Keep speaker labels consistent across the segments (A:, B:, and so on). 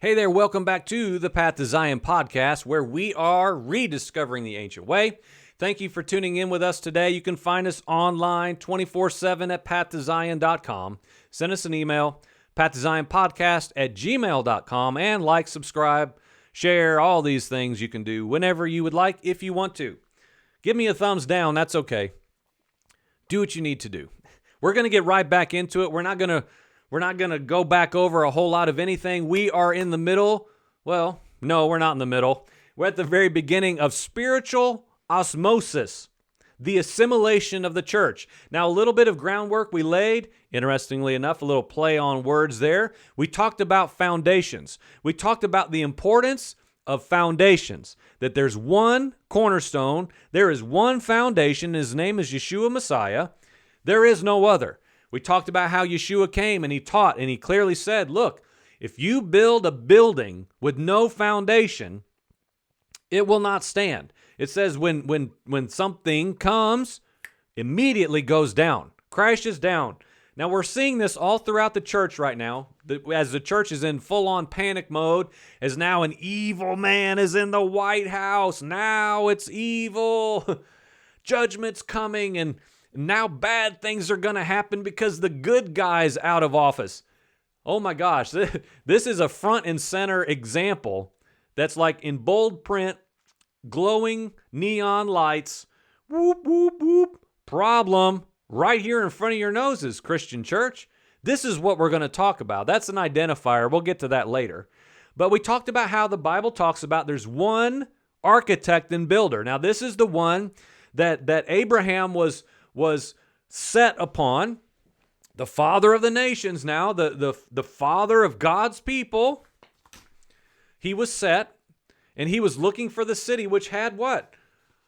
A: Hey there, welcome back to the Path to Zion podcast, where we are rediscovering the ancient way. Thank you for tuning in with us today. You can find us online 24/7 at pathtozion.com. Send us an email, pathtozionpodcast@gmail.com, and like, subscribe, share, all these things you can do whenever you would like if you want to. Give me a thumbs down, that's okay. Do what you need to do. We're going to get right back into it. We're not going to go back over a whole lot of anything. We are in the middle. Well, no, we're not in the middle. We're at the very beginning of spiritual osmosis, the assimilation of the church. Now, a little bit of groundwork we laid. Interestingly enough, a little play on words there. We talked about foundations. We talked about the importance of foundations, that there's one cornerstone, there is one foundation, his name is Yeshua Messiah. There is no other. We talked about how Yeshua came and he taught and he clearly said, look, if you build a building with no foundation, it will not stand. It says when something comes, immediately goes down, crashes down. Now we're seeing this all throughout the church right now, as the church is in full-on panic mode, as now an evil man is in the White House. Now it's evil. Judgment's coming, and now bad things are going to happen because the good guy's out of office. Oh my gosh, this is a front and center example that's like in bold print, glowing neon lights, whoop, whoop, whoop, problem right here in front of your noses, Christian church. This is what we're going to talk about. That's an identifier. We'll get to that later. But we talked about how the Bible talks about there's one architect and builder. Now, this is the one that Abraham was set upon, the father of the nations now, the father of God's people. He was set, and he was looking for the city which had what?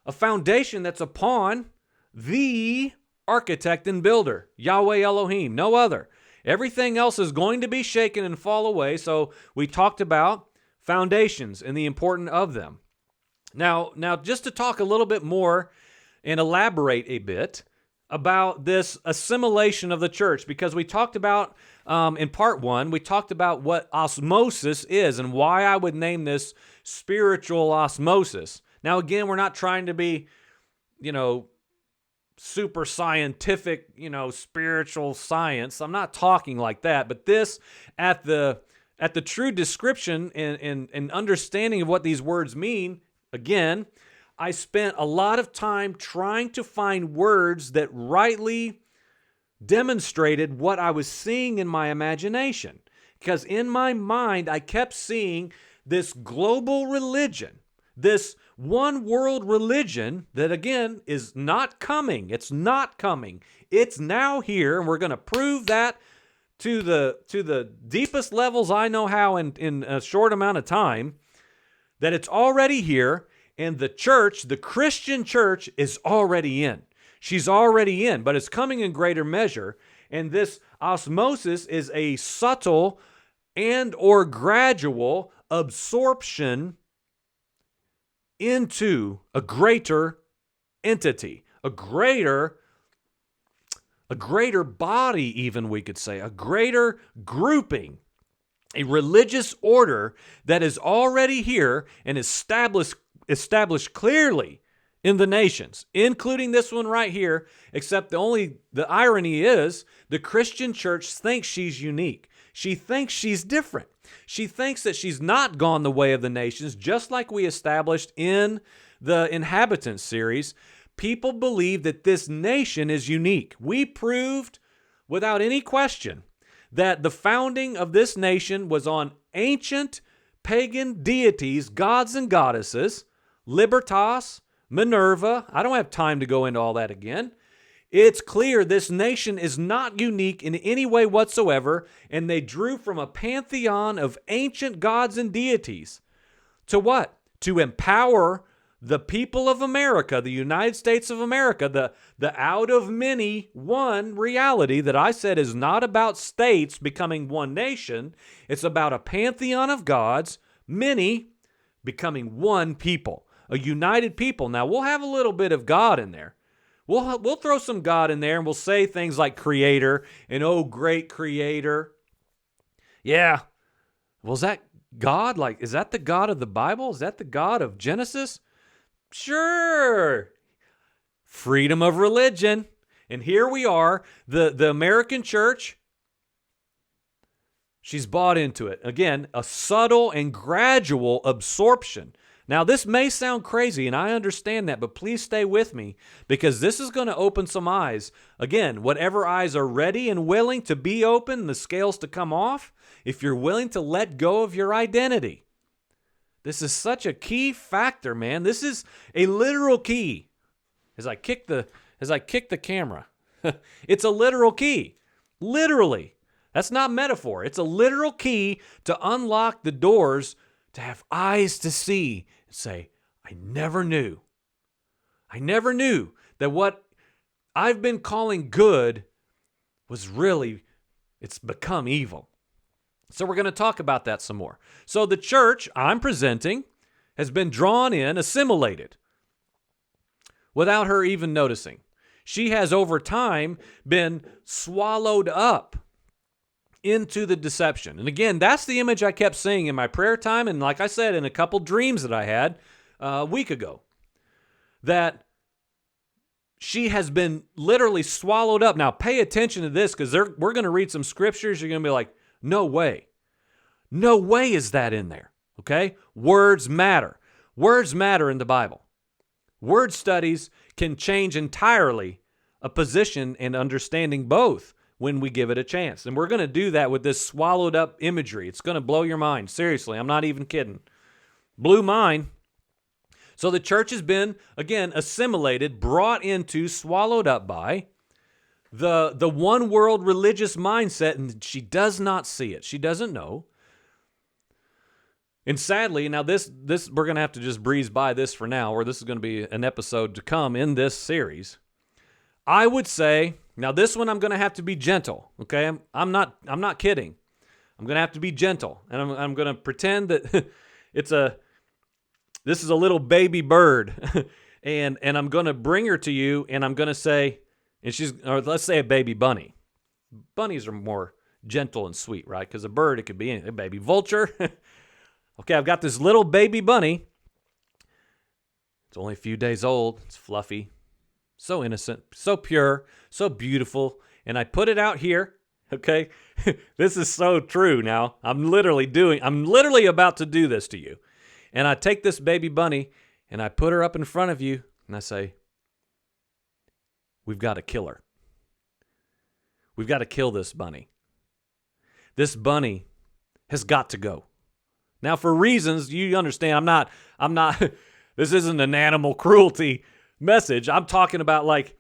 A: A foundation that's upon the architect and builder, Yahweh Elohim, no other. Everything else is going to be shaken and fall away, so we talked about foundations and the importance of them. Now, just to talk a little bit more and elaborate a bit about this assimilation of the church, because we talked about, in part one, we talked about what osmosis is and why I would name this spiritual osmosis. Now, again, we're not trying to be, super scientific, spiritual science. I'm not talking like that, but this, at the true description and understanding of what these words mean, again, I spent a lot of time trying to find words that rightly demonstrated what I was seeing in my imagination. Because in my mind, I kept seeing this global religion, this one world religion that, again, is not coming. It's not coming. It's now here, and we're going to prove that to the deepest levels I know how in a short amount of time, that it's already here. And the church, the Christian church, is already in. She's already in, but it's coming in greater measure. And this osmosis is a subtle and or gradual absorption into a greater entity, a greater body, even we could say, a greater grouping, a religious order that is already here and established clearly in the nations, including this one right here, except the irony is the Christian church thinks she's unique. She thinks she's different. She thinks that she's not gone the way of the nations, just like we established in the Inhabitants series. People believe that this nation is unique. We proved without any question that the founding of this nation was on ancient pagan deities, gods and goddesses, Libertas, Minerva. I don't have time to go into all that again. It's clear this nation is not unique in any way whatsoever, and they drew from a pantheon of ancient gods and deities. To what? To empower the people of America, the United States of America, the out of many one reality that I said is not about states becoming one nation. It's about a pantheon of gods, many becoming one people, a united people. Now, we'll have a little bit of God in there. We'll throw some God in there, and we'll say things like creator and oh, great creator. Yeah, Well, is that God? Like, is that the God of the Bible? Is that the God of Genesis? Sure. Freedom of religion. And here we are, the American church, she's bought into it. Again, a subtle and gradual absorption. Now, this may sound crazy, and I understand that, but please stay with me because this is going to open some eyes. Again, whatever eyes are ready and willing to be open, the scales to come off, if you're willing to let go of your identity. This is such a key factor, man. This is a literal key. As I kick the camera, it's a literal key. Literally. That's not metaphor. It's a literal key to unlock the doors to have eyes to see and say, I never knew. I never knew that what I've been calling good was really, it's become evil. So we're going to talk about that some more. So the church I'm presenting has been drawn in, assimilated, without her even noticing. She has over time been swallowed up into the deception. And again, that's the image I kept seeing in my prayer time, and like I said, in a couple dreams that I had a week ago, that she has been literally swallowed up. Now, pay attention to this, because we're going to read some scriptures. You're going to be like, no way. No way is that in there, okay? Words matter. Words matter in the Bible. Word studies can change entirely a position and understanding both when we give it a chance. And we're going to do that with this swallowed up imagery. It's going to blow your mind. Seriously, I'm not even kidding. Blew mine. So the church has been, again, assimilated, brought into, swallowed up by the one world religious mindset, and she does not see it. She doesn't know. And sadly, now this we're going to have to just breeze by this for now, or this is going to be an episode to come in this series. I would say, now this one I'm going to have to be gentle, okay? I'm not kidding. I'm going to have to be gentle, and I'm going to pretend that this is a little baby bird, and I'm going to bring her to you, and I'm going to say, or let's say a baby bunny. Bunnies are more gentle and sweet, right? Because a bird, it could be anything. A baby vulture. Okay, I've got this little baby bunny. It's only a few days old. It's fluffy. So innocent, so pure, so beautiful. And I put it out here, okay? This is so true now. I'm literally about to do this to you. And I take this baby bunny and I put her up in front of you and I say, we've got to kill her. We've got to kill this bunny. This bunny has got to go. Now, for reasons, you understand, I'm not, this isn't an animal cruelty message. I'm talking about, like,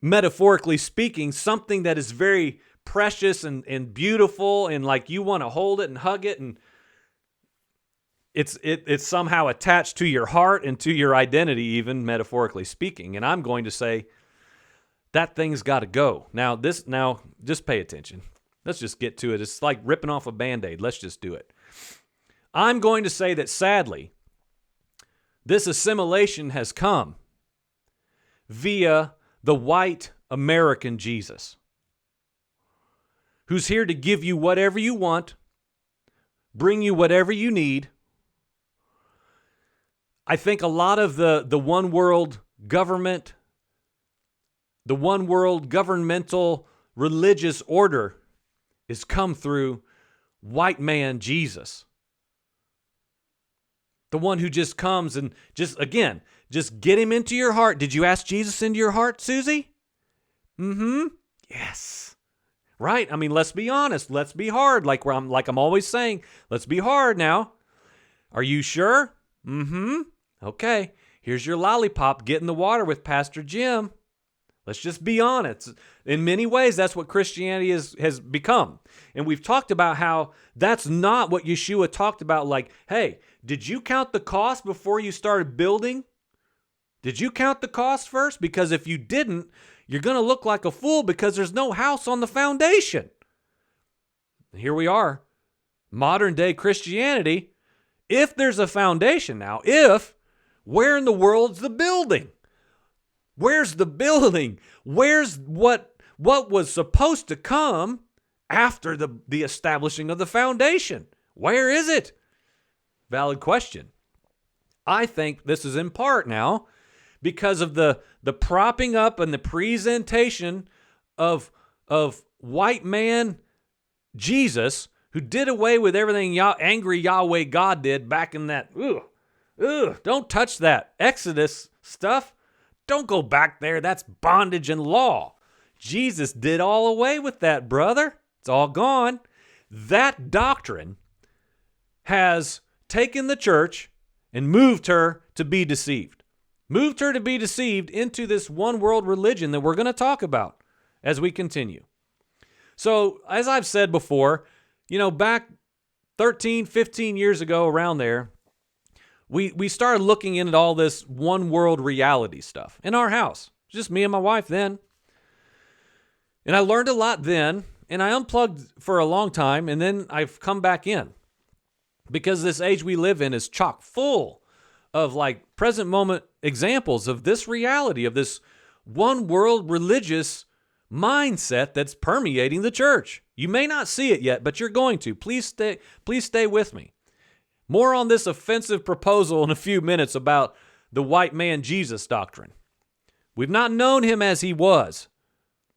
A: metaphorically speaking, something that is very precious and beautiful, and like you want to hold it and hug it, and it's somehow attached to your heart and to your identity, even metaphorically speaking. And I'm going to say that thing's got to go. Now just pay attention. Let's just get to it. It's like ripping off a Band-Aid. Let's just do it. I'm going to say that sadly, this assimilation has come via the white American Jesus, who's here to give you whatever you want, bring you whatever you need. I think a lot of the one world government, the one world governmental religious order is come through white man Jesus. The one who just comes and just get him into your heart. Did you ask Jesus into your heart, Susie? Mm-hmm. Yes. Right? I mean, let's be honest. Let's be hard. Like I'm always saying, let's be hard now. Are you sure? Mm-hmm. Okay. Here's your lollipop. Get in the water with Pastor Jim. Let's just be honest. In many ways, that's what Christianity has become. And we've talked about how that's not what Yeshua talked about. Like, hey, did you count the cost before you started building? Did you count the cost first? Because if you didn't, you're going to look like a fool because there's no house on the foundation. Here we are, modern day Christianity. If there's a foundation now, where in the world's the building? Where's the building? Where's what was supposed to come after the establishing of the foundation? Where is it? Valid question. I think this is in part now because of the propping up and the presentation of white man Jesus, who did away with everything angry Yahweh God did back in that, don't touch that Exodus stuff. Don't go back there. That's bondage and law. Jesus did all away with that, brother. It's all gone. That doctrine has taken the church and moved her to be deceived. Moved her to be deceived into this one world religion that we're going to talk about as we continue. So, as I've said before, back 13, 15 years ago, around there, we started looking into all this one world reality stuff in our house. Just me and my wife then. And I learned a lot then, and I unplugged for a long time, and then I've come back in. Because this age we live in is chock full of present moment examples of this reality, of this one world religious mindset that's permeating the church. You may not see it yet, but you're going to. Please stay with me. More on this offensive proposal in a few minutes about the white man Jesus doctrine. We've not known him as he was.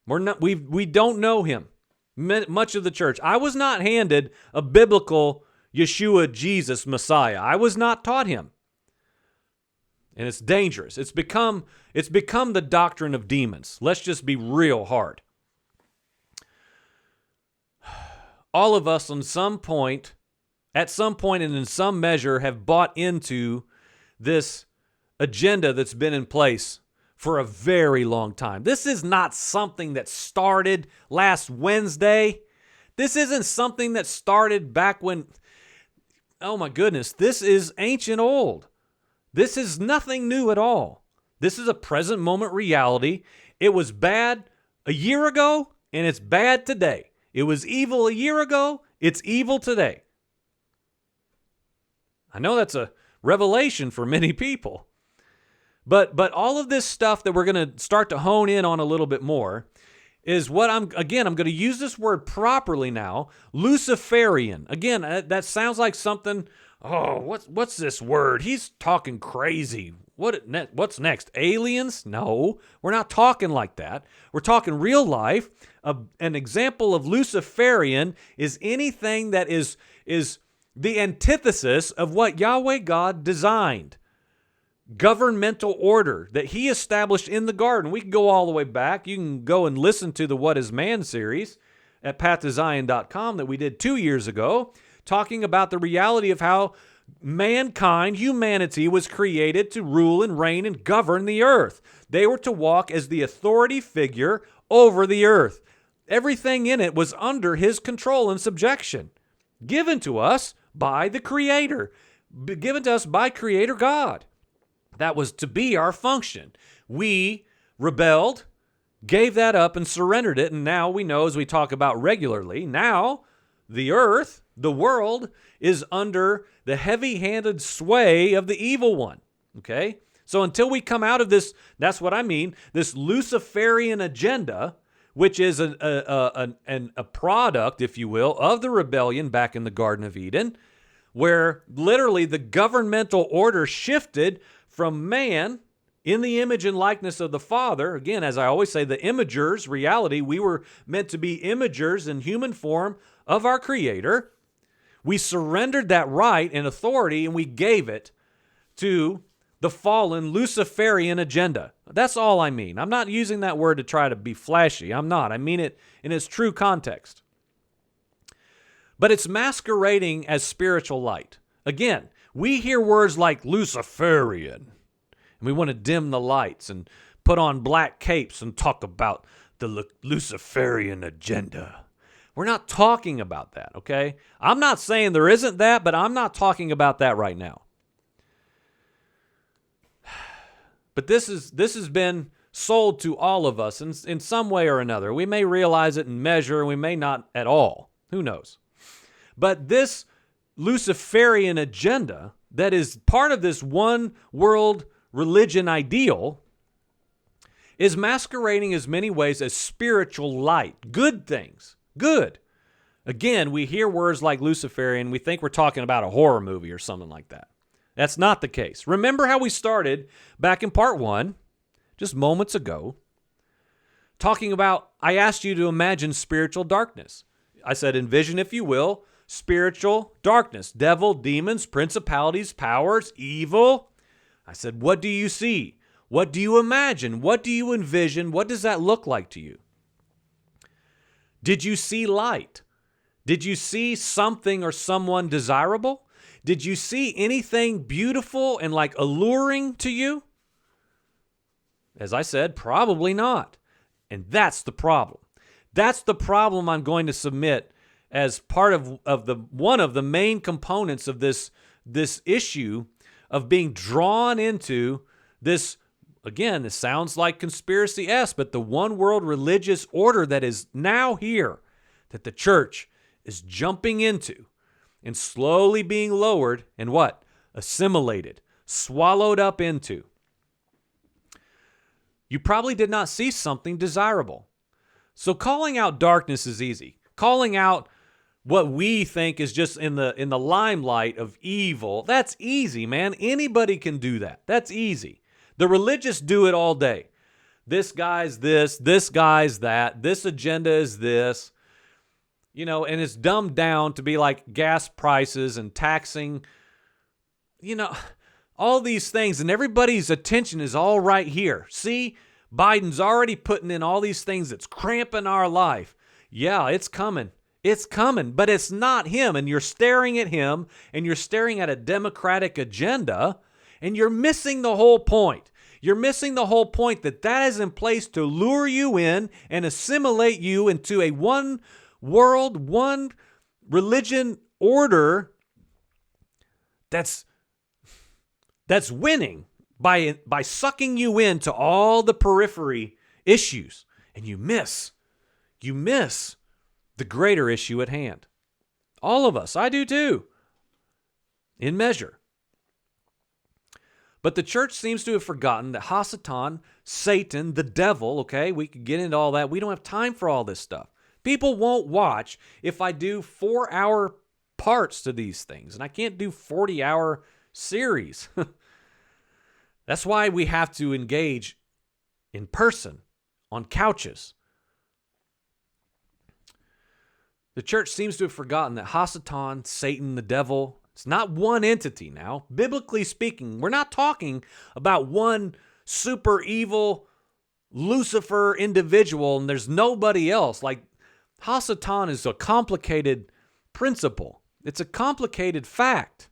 A: We don't know him. Much of the church. I was not handed a biblical Yeshua Jesus Messiah. I was not taught him. And it's dangerous. It's become the doctrine of demons. Let's just be real hard. All of us at some point and in some measure have bought into this agenda that's been in place for a very long time. This is not something that started last Wednesday. This isn't something that started back when, oh my goodness, this is ancient old. This is nothing new at all. This is a present moment reality. It was bad a year ago, and it's bad today. It was evil a year ago, it's evil today. I know that's a revelation for many people. But all of this stuff that we're going to start to hone in on a little bit more is what I'm going to use this word properly now, luciferian. Again, that sounds like something, what's this word? He's talking crazy. What's next? Aliens? No, we're not talking like that. We're talking real life. An example of luciferian is anything that is the antithesis of what Yahweh God designed. Governmental order that he established in the garden. We can go all the way back. You can go and listen to the What is Man series at pathtozion.com that we did 2 years ago, talking about the reality of how humanity was created to rule and reign and govern the earth. They were to walk as the authority figure over the earth. Everything in it was under his control and subjection, given to us by the Creator, given to us by Creator God. That was to be our function. We rebelled, gave that up, and surrendered it. And now we know, as we talk about regularly, now the earth, the world, is under the heavy-handed sway of the evil one. Okay? So until we come out of this, that's what I mean, this Luciferian agenda, which is a product, if you will, of the rebellion back in the Garden of Eden, where literally the governmental order shifted from man in the image and likeness of the Father. Again, as I always say, the imagers, reality, we were meant to be imagers in human form of our Creator. We surrendered that right and authority, and we gave it to the fallen Luciferian agenda. That's all I mean. I'm not using that word to try to be flashy. I'm not. I mean it in its true context. But it's masquerading as spiritual light. Again, we hear words like Luciferian, and we want to dim the lights and put on black capes and talk about the Luciferian agenda. We're not talking about that, okay? I'm not saying there isn't that, but I'm not talking about that right now. But this has been sold to all of us in some way or another. We may realize it and measure, and we may not at all. Who knows? But this Luciferian agenda that is part of this one world religion ideal is masquerading as many ways as spiritual light, good things, good. Again, we hear words like luciferian, we think we're talking about a horror movie or something like that. That's not the case. Remember how we started back in part 1, just moments ago, talking about, I asked you to imagine spiritual darkness. I said, envision, if you will, spiritual darkness, devil, demons, principalities, powers, evil. I said, what do you see? What do you imagine? What do you envision? What does that look like to you? Did you see light? Did you see something or someone desirable? Did you see anything beautiful and like alluring to you? As I said, probably not. And that's the problem. That's the problem I'm going to submit as part of one of the main components of this issue of being drawn into this. Again, this sounds like conspiracy-esque, but the one world religious order that is now here, that the church is jumping into and slowly being lowered and what? Assimilated, swallowed up into. You probably did not see something desirable. So calling out darkness is easy. Calling out what we think is just in the limelight of evil, that's easy, man. Anybody can do that. That's easy. The religious do it all day. This guy's this guy's that, this agenda is this, and it's dumbed down to be like gas prices and taxing, all these things, and everybody's attention is all right here. See, Biden's already putting in all these things that's cramping our life. Yeah, it's coming. It's coming, but it's not him, and you're staring at him, and you're staring at a Democratic agenda, and you're missing the whole point. You're missing the whole point that is in place to lure you in and assimilate you into a one world, one religion order that's winning by sucking you into all the periphery issues. And you miss the greater issue at hand. All of us, I do too, in measure. But the church seems to have forgotten that Hasatan, Satan, the devil, okay, we could get into all that. We don't have time for all this stuff. People won't watch if I do 4-hour parts to these things, and I can't do 40-hour series. That's why we have to engage in person, on couches. The church seems to have forgotten that Hasatan, Satan, the devil, it's not one entity now. Biblically speaking, we're not talking about one super evil Lucifer individual and there's nobody else. Like, Hasatan is a complicated principle. It's a complicated fact.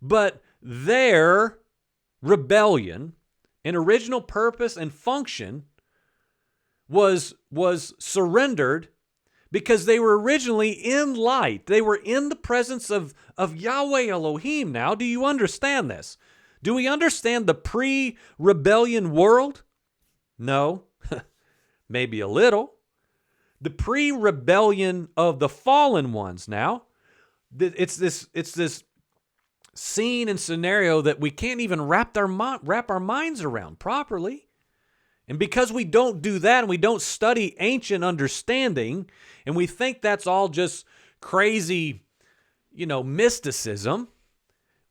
A: But their rebellion and original purpose and function was surrendered because they were originally in light. They were in the presence of Yahweh Elohim now. Do you understand this? Do we understand the pre-rebellion world? No. Maybe a little. The pre-rebellion of the fallen ones now. It's this scene and scenario that we can't even wrap our minds around properly. And because we don't do that and we don't study ancient understanding and we think that's all just crazy, mysticism,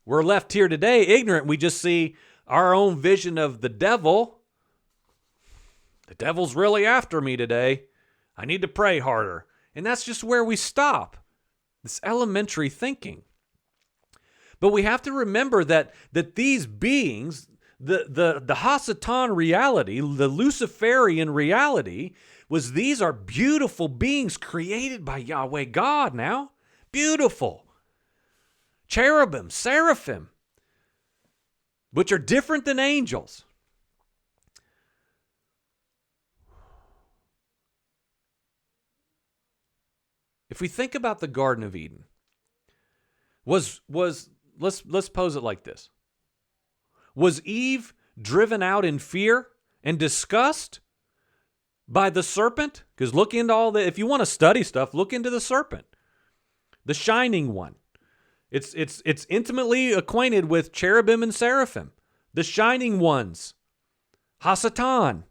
A: we're left here today ignorant. We just see our own vision of the devil. The devil's really after me today. I need to pray harder. And that's just where we stop. This elementary thinking. But we have to remember that these beings, the Hasatan reality, the Luciferian reality, was these are beautiful beings created by Yahweh God now. Beautiful. Cherubim, seraphim, which are different than angels. If we think about the Garden of Eden, let's pose it like this. Was Eve driven out in fear and disgust by the serpent? Because look into if you want to study stuff, look into the serpent. The shining one. It's intimately acquainted with cherubim and seraphim. The shining ones. Hasatan.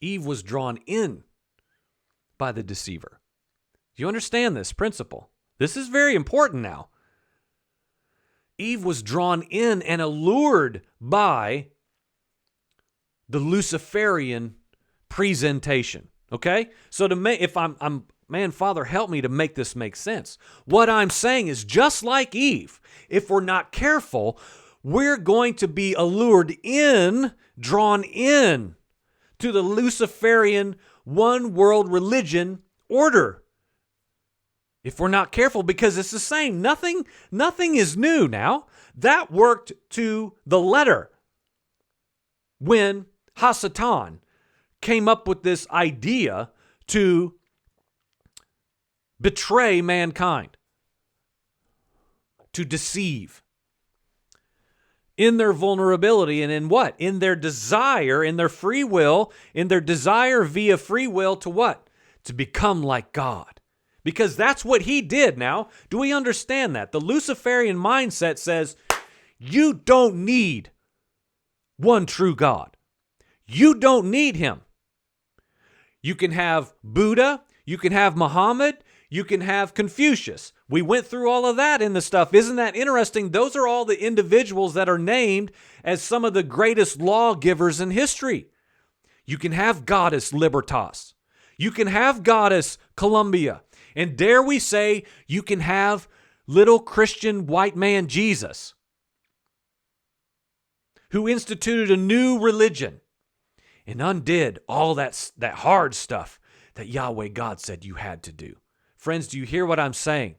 A: Eve was drawn in by the deceiver. Do you understand this principle? This is very important now. Eve was drawn in and allured by the luciferian presentation. Okay? So if I'm man, Father, help me to make this make sense. What I'm saying is, just like Eve, if we're not careful, we're going to be allured in, drawn in to the luciferian one world religion order. If we're not careful, because it's the same. Nothing is new now. That worked to the letter when Hasatan came up with this idea to betray mankind, to deceive. In their vulnerability and in what? In their desire, in their free will, in their desire via free will to what? To become like God. Because that's what he did now. Do we understand that? The Luciferian mindset says, you don't need one true God. You don't need him. You can have Buddha, you can have Muhammad, you can have Confucius. We went through all of that in the stuff. Isn't that interesting? Those are all the individuals that are named as some of the greatest lawgivers in history. You can have Goddess Libertas. You can have Goddess Columbia. And dare we say, you can have little Christian white man Jesus, who instituted a new religion and undid all that hard stuff that Yahweh God said you had to do. Friends, do you hear what I'm saying?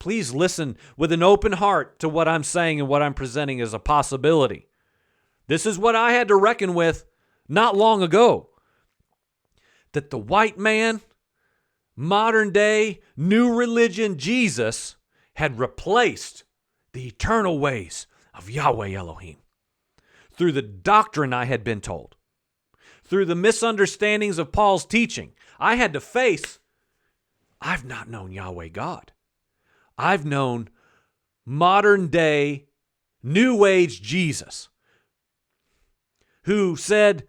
A: Please listen with an open heart to what I'm saying and what I'm presenting as a possibility. This is what I had to reckon with not long ago. That the white man, modern day, new religion Jesus had replaced the eternal ways of Yahweh Elohim. Through the doctrine I had been told. Through the misunderstandings of Paul's teaching, I had to face, I've not known Yahweh God. I've known modern day, new age Jesus, who said,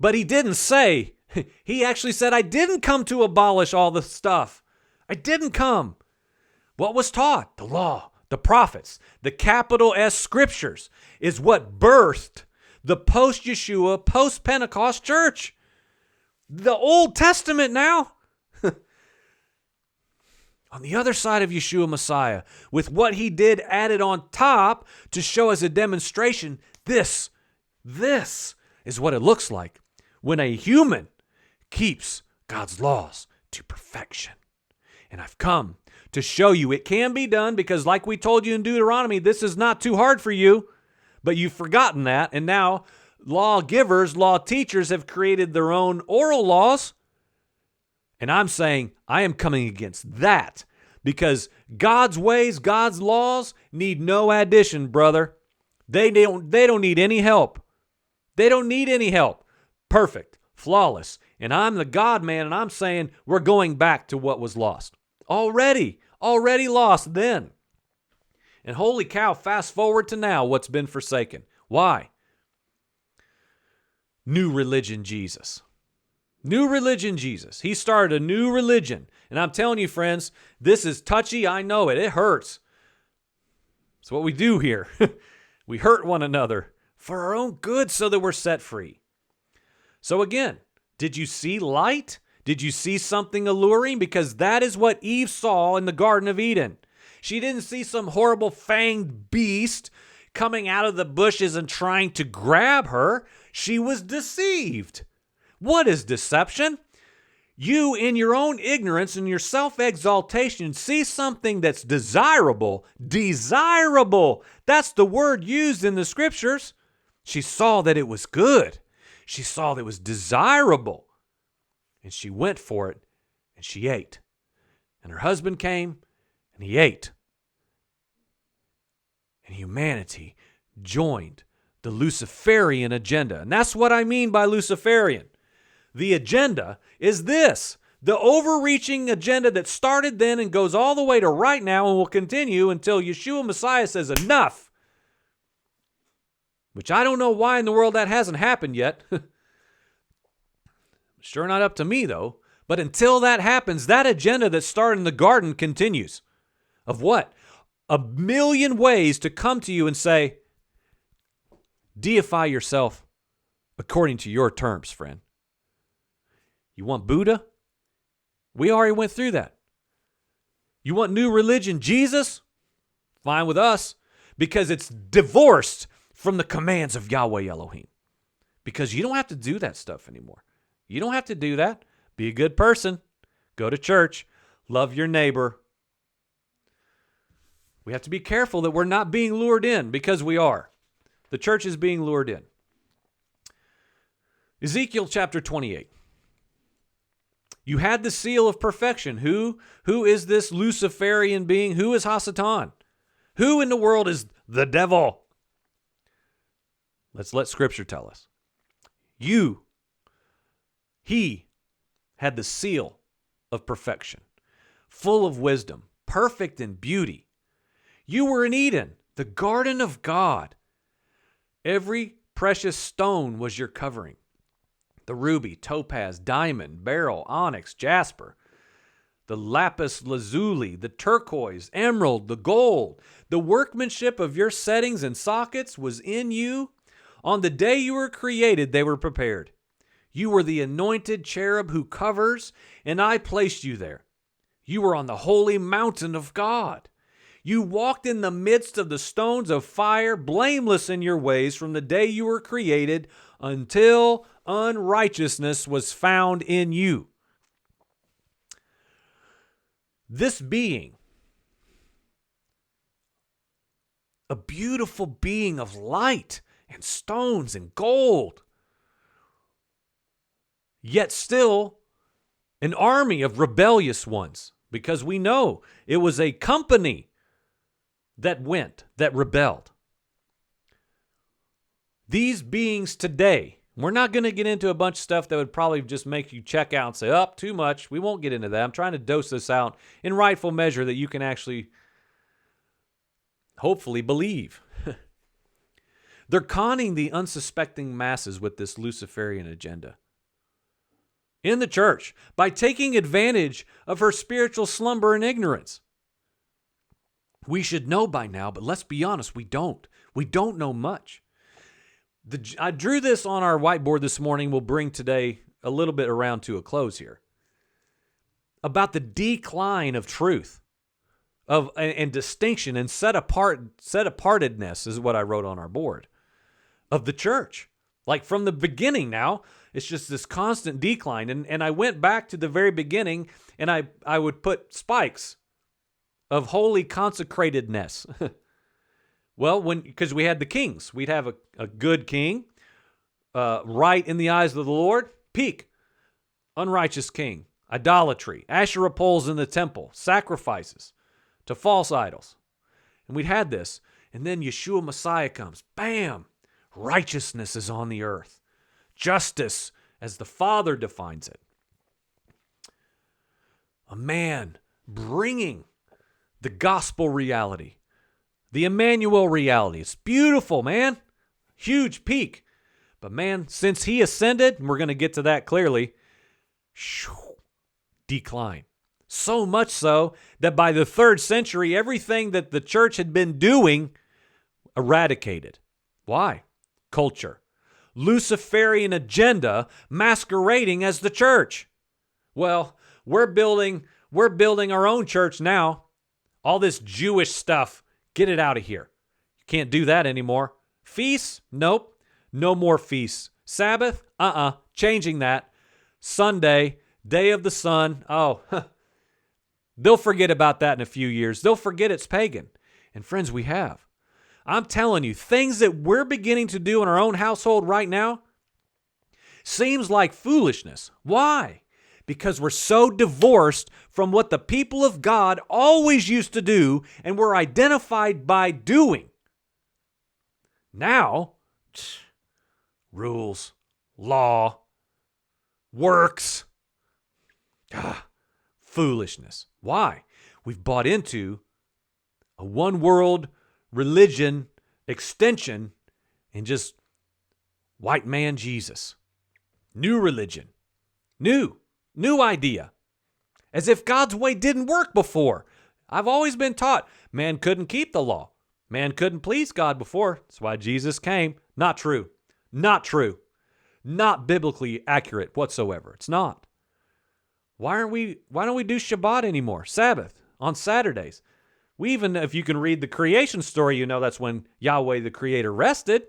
A: but he didn't say, he actually said, I didn't come to abolish all the stuff. I didn't come. What was taught? The law, the prophets, the capital S scriptures is what birthed the post-Yeshua, post-Pentecost church. The Old Testament now. On the other side of Yeshua Messiah, with what he did added on top to show as a demonstration, this is what it looks like when a human keeps God's laws to perfection. And I've come to show you it can be done because like we told you in Deuteronomy, this is not too hard for you, but you've forgotten that. And now lawgivers, law teachers have created their own oral laws. And I'm saying I am coming against that because God's ways, God's laws need no addition, brother. They don't need any help. They don't need any help. Perfect, flawless. And I'm the God man, and I'm saying we're going back to what was lost. Already lost then. And holy cow, fast forward to now, what's been forsaken. Why? New religion Jesus. New religion Jesus. He started a new religion. And I'm telling you, friends, this is touchy. I know it. It hurts. It's what we do here. We hurt one another for our own good so that we're set free. So again, did you see light? Did you see something alluring? Because that is what Eve saw in the Garden of Eden. She didn't see some horrible fanged beast coming out of the bushes and trying to grab her. She was deceived. What is deception? You, in your own ignorance and your self-exaltation, see something that's desirable. Desirable. That's the word used in the scriptures. She saw that it was good. She saw that it was desirable. And she went for it, and she ate. And her husband came, and he ate. And humanity joined the Luciferian agenda. And that's what I mean by Luciferian. The agenda is this. The overreaching agenda that started then and goes all the way to right now and will continue until Yeshua Messiah says enough. Which I don't know why in the world that hasn't happened yet. Sure not up to me, though. But until that happens, that agenda that started in the garden continues. Of what? A million ways to come to you and say, deify yourself according to your terms, friend. You want Buddha? We already went through that. You want new religion, Jesus? Fine with us, because it's divorced from the commands of Yahweh Elohim. Because you don't have to do that stuff anymore. You don't have to do that. Be a good person. Go to church. Love your neighbor. We have to be careful that we're not being lured in, because we are. The church is being lured in. Ezekiel chapter 28. You had the seal of perfection. Who is this luciferian being? Who is Hasatan? Who in the world is the devil? Let's let Scripture tell us. He had the seal of perfection, full of wisdom, perfect in beauty. You were in Eden, the garden of God. Every precious stone was your covering. The ruby, topaz, diamond, beryl, onyx, jasper, the lapis lazuli, the turquoise, emerald, the gold. The workmanship of your settings and sockets was in you. On the day you were created, they were prepared. You were the anointed cherub who covers, and I placed you there. You were on the holy mountain of God. You walked in the midst of the stones of fire, blameless in your ways from the day you were created until unrighteousness was found in you. This being, a beautiful being of light and stones and gold, yet still an army of rebellious ones, because we know it was a company that rebelled. These beings today, we're not going to get into a bunch of stuff that would probably just make you check out and say, oh, too much. We won't get into that. I'm trying to dose this out in rightful measure that you can actually hopefully believe. They're conning the unsuspecting masses with this Luciferian agenda in the church by taking advantage of her spiritual slumber and ignorance. We should know by now, but let's be honest, we don't. We don't know much. I drew this on our whiteboard this morning. We'll bring today a little bit around to a close here. About the decline of truth and distinction and set apartedness is what I wrote on our board of the church. Like from the beginning now, it's just this constant decline. And I went back to the very beginning and I would put spikes of holy consecratedness. Well, because we had the kings. We'd have a good king, right in the eyes of the Lord. Peak, unrighteous king, idolatry, Asherah poles in the temple, sacrifices to false idols. And we'd had this. And then Yeshua Messiah comes. Bam! Righteousness is on the earth. Justice, as the Father defines it. A man bringing the gospel reality. The Emmanuel reality. It's beautiful, man. Huge peak. But man, since he ascended, and we're going to get to that clearly, decline. So much so that by the 3rd century, everything that the church had been doing eradicated. Why? Culture. Luciferian agenda masquerading as the church. Well, we're building our own church now. All this Jewish stuff. Get it out of here. You can't do that anymore. Feasts? Nope. No more feasts. Sabbath? Changing that. Sunday, day of the sun. Oh, they'll forget about that in a few years. They'll forget it's pagan. And friends, we have. I'm telling you, things that we're beginning to do in our own household right now seems like foolishness. Why? Because we're so divorced from what the people of God always used to do and were identified by doing. Now, rules, law, works, foolishness. Why? We've bought into a one world religion extension and just white man Jesus. New religion. New idea. As if God's way didn't work before. I've always been taught man couldn't keep the law. Man couldn't please God before. That's why Jesus came. Not true. Not true. Not biblically accurate whatsoever. It's not. Why don't we do Shabbat anymore? Sabbath on Saturdays. We even, if you can read the creation story, you know that's when Yahweh the Creator rested.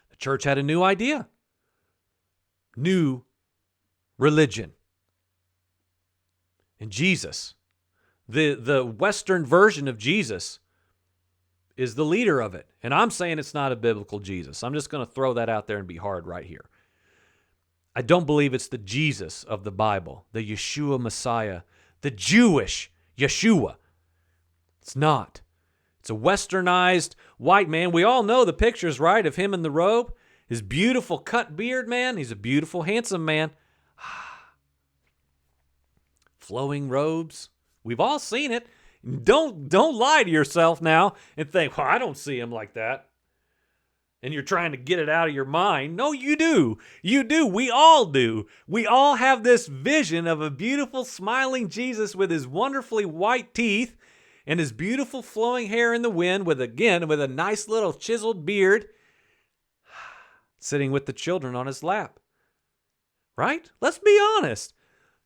A: The church had a new idea. New religion. And Jesus, the Western version of Jesus, is the leader of it. And I'm saying it's not a biblical Jesus. I'm just going to throw that out there and be hard right here. I don't believe it's the Jesus of the Bible, the Yeshua Messiah, the Jewish Yeshua. It's not. It's a westernized white man. We all know the pictures, right, of him in the robe. His beautiful cut beard, man. He's a beautiful, handsome man. Flowing robes. We've all seen it. Don't lie to yourself now and think, well, I don't see him like that. And you're trying to get it out of your mind. No, you do. You do. We all do. We all have this vision of a beautiful, smiling Jesus with his wonderfully white teeth and his beautiful flowing hair in the wind with a nice little chiseled beard, sitting with the children on his lap. Right? Let's be honest.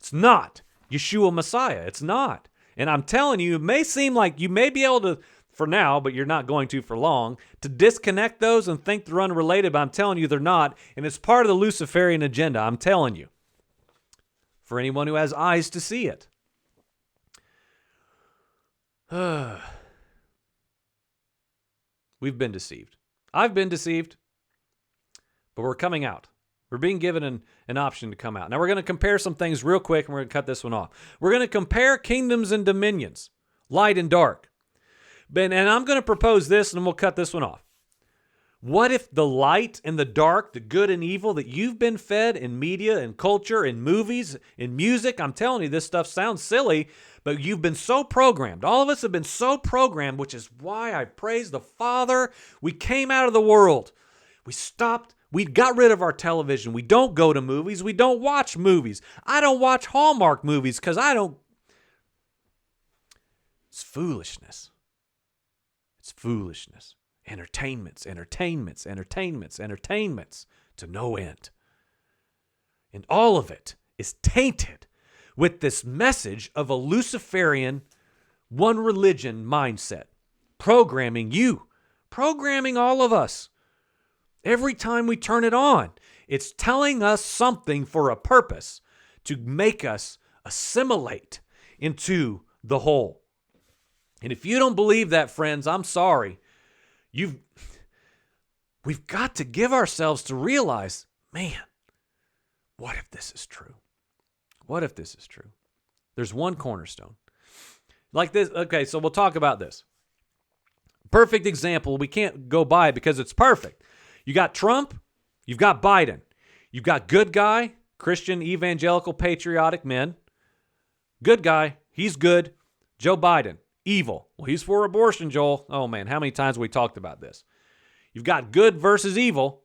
A: It's not Yeshua Messiah. It's not. And I'm telling you, it may seem like you may be able to, for now, but you're not going to for long, to disconnect those and think they're unrelated, but I'm telling you they're not, and it's part of the Luciferian agenda. I'm telling you. For anyone who has eyes to see it. We've been deceived. I've been deceived, but we're coming out. We're being given an option to come out. Now we're going to compare some things real quick, and we're going to cut this one off. We're going to compare kingdoms and dominions, light and dark. And I'm going to propose this, and we'll cut this one off. What if the light and the dark, the good and evil that you've been fed in media and culture, in movies, in music, I'm telling you, this stuff sounds silly, but you've been so programmed. All of us have been so programmed, which is why I praise the Father. We came out of the world. We stopped. We got rid of our television. We don't go to movies. We don't watch movies. I don't watch Hallmark movies because I don't. It's foolishness. It's foolishness. Entertainments to no end. And all of it is tainted with this message of a Luciferian, one religion mindset. Programming you. Programming all of us. Every time we turn it on, it's telling us something for a purpose to make us assimilate into the whole. And if you don't believe that, friends, I'm sorry. We've got to give ourselves to realize, man, what if this is true? What if this is true? There's one cornerstone. Like this, okay, so we'll talk about this. Perfect example. We can't go by it because it's perfect. You got Trump, you've got Biden. You've got good guy, Christian, evangelical, patriotic men. Good guy, he's good. Joe Biden, evil. Well, he's for abortion, Joel. Oh, man, how many times have we talked about this? You've got good versus evil.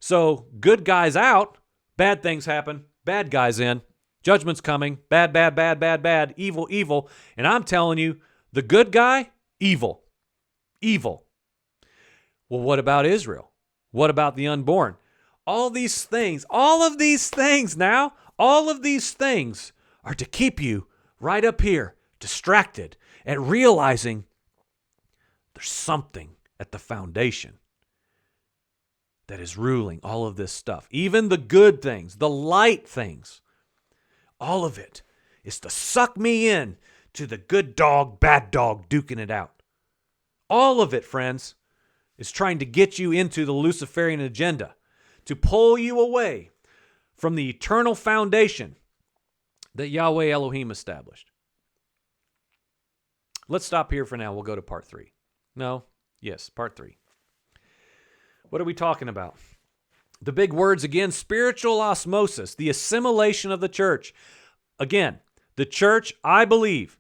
A: So good guys out, bad things happen, bad guys in. Judgment's coming, bad, evil. And I'm telling you, the good guy, evil. Well, what about Israel? What about the unborn? All of these things are to keep you right up here, distracted, and realizing there's something at the foundation that is ruling all of this stuff. Even the good things, the light things, all of it is to suck me in to the good dog, bad dog duking it out. All of it, friends, is trying to get you into the Luciferian agenda, to pull you away from the eternal foundation that Yahweh Elohim established. Let's stop here for now. We'll go to part 3. Part 3. What are we talking about? The big words again, spiritual osmosis, the assimilation of the church. Again, the church, I believe,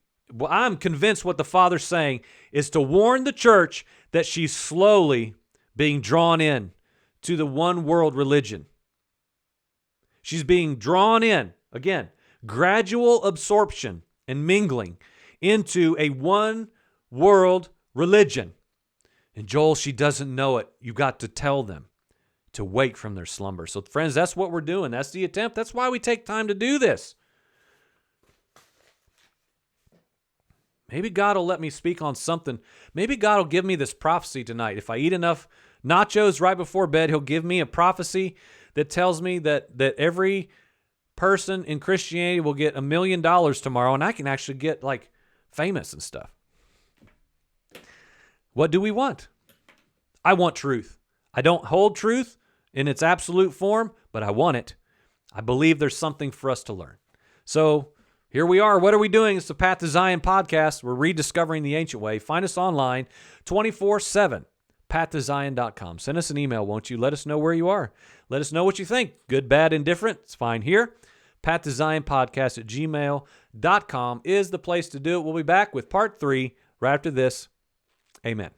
A: I'm convinced what the Father's saying is to warn the church that she's slowly being drawn in to the one world religion. She's being drawn in, again, gradual absorption and mingling into a one-world religion. And Joel, she doesn't know it. You got to tell them to wake from their slumber. So friends, that's what we're doing. That's the attempt. That's why we take time to do this. Maybe God will let me speak on something. Maybe God will give me this prophecy tonight. If I eat enough nachos right before bed, he'll give me a prophecy that tells me that every person in Christianity will get $1 million tomorrow, and I can actually get like famous and stuff. What do we want? I want truth. I don't hold truth in its absolute form, but I want it. I believe there's something for us to learn. So here we are. What are we doing? It's the Path to Zion podcast. We're rediscovering the ancient way. Find us online 24/7, pathtozion.com. Send us an email, won't you? Let us know where you are. Let us know what you think. Good, bad, indifferent. It's fine here. Path to Zion podcast at gmail.com is the place to do it. We'll be back with part 3 right after this. Amen.